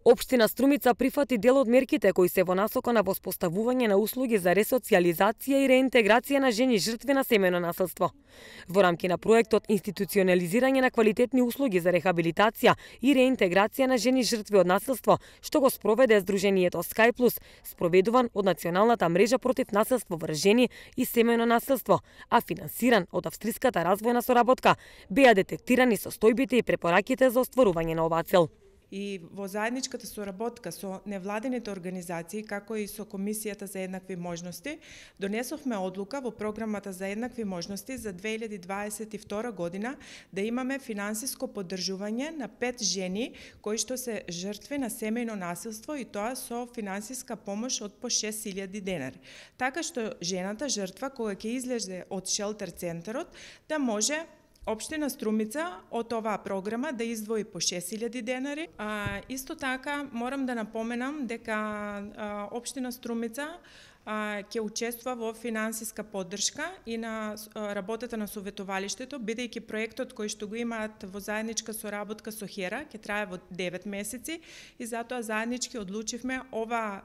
Општина Струмица прифати дел од мерките кои се во насока на воспоставување на услуги за ресоциализација и реинтеграција на жени жртви на семејно насилство. Во рамки на проектот институционализирање на квалитетни услуги за рехабилитација и реинтеграција на жени жртви од насилство, што го спроведе Сдруженијето Sky Plus, спроведуван од Националната мрежа против насилство врз жени и семејно насилство, а финансиран од Австриската развојна соработка, беа детектирани состојбите и препораките за остварување на оваа цел. И во заедничката соработка со невладините организации, како и со Комисијата за еднакви можности, донесовме одлука во програмата за еднакви можности за 2022 година да имаме финансиско поддржување на 5 жени кои што се жртви на семејно насилство, и тоа со финансиска помош од по 6.000 денари. Така што жената жртва кога ќе излезе од шелтер центарот да може Општина Струмица од оваа програма да издвои по 6.000 денари. Исто така морам да напоменам дека Општина Струмица ќе учествува во финансиска поддршка и на работата на советувалиштето, бидејќи проектот кој што го имаат во заедничка соработка со ХЕРА ќе трае во 9 месеци, и затоа заеднички одлучивме ова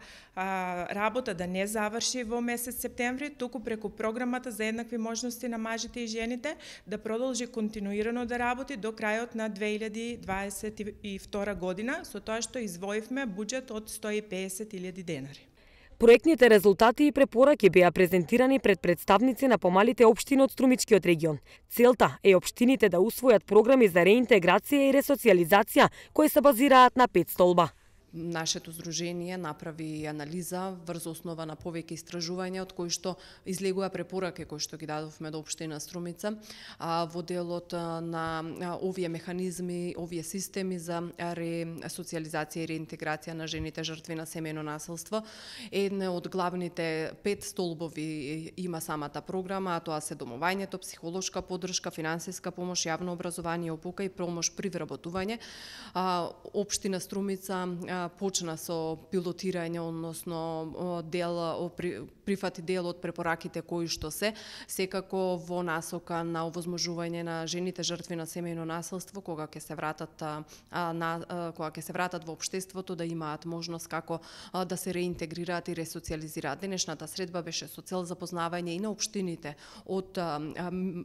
работа да не заврши во месец септември, туку преку програмата за еднакви можности на мажите и жените да продолжи континуирано да работи до крајот на 2022 година, со тоа што издвоивме буџет од 150.000 денари. Проектните резултати и препораки беа презентирани пред представници на помалите општини од Струмичкиот регион. Целта е општините да усвојат програми за реинтеграција и ресоциализација кои се базираат на 5 столба. Нашето здружение направи анализа врз основа на повеќе истражувања, од кои што излегува препораки кои што ги дадовме до Општина Струмица во делот на овие механизми, овие системи за ресоциализација и реинтеграција на жените жртви на семејно насилство. Една од главните 5 столбови има самата програма, а тоа се домувањето, психолошка поддршка, финансиска помош, јавно образование, опука и помош при вработување. Општина Струмица почна со пилотирање, односно прифати дел од препораките кои што секако во насока на овозможување на жените жртви на семејно насилство кога ќе се вратат во општеството да имаат можност како да се реинтегрираат и ресоциализираат. Денешната средба беше со цел запознавање и на општините од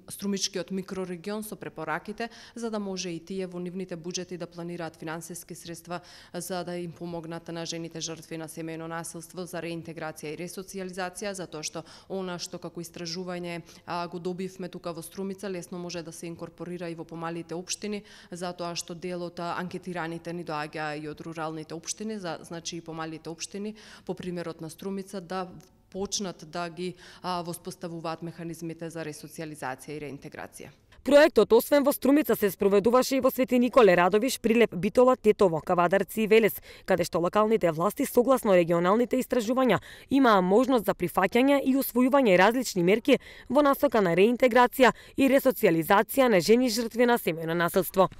Струмичкиот микрорегион со препораките, за да може и тие во нивните буџети да планираат финансиски средства за да им помогнат на жените жртви на семејно насилство за реинтеграција и ресоциализација, затоа што она што како истражување го добивме тука во Струмица лесно може да се инкорпорира и во помалите општини, затоа што дел од анкетираните ни доаѓа и од руралните општини, значи и помалите општини, по примерот на Струмица, да почнат да ги воспоставуваат механизмите за ресоциализација и реинтеграција. Проектот освен во Струмица се спроведуваше и во Свети Николе, Радовиш, Прилеп, Битола, Тетово, Кавадарци и Велес, каде што локалните власти согласно регионалните истражувања имаа можност за прифаќање и усвојување различни мерки во насока на реинтеграција и ресоциализација на жени жртви на семејно насилство.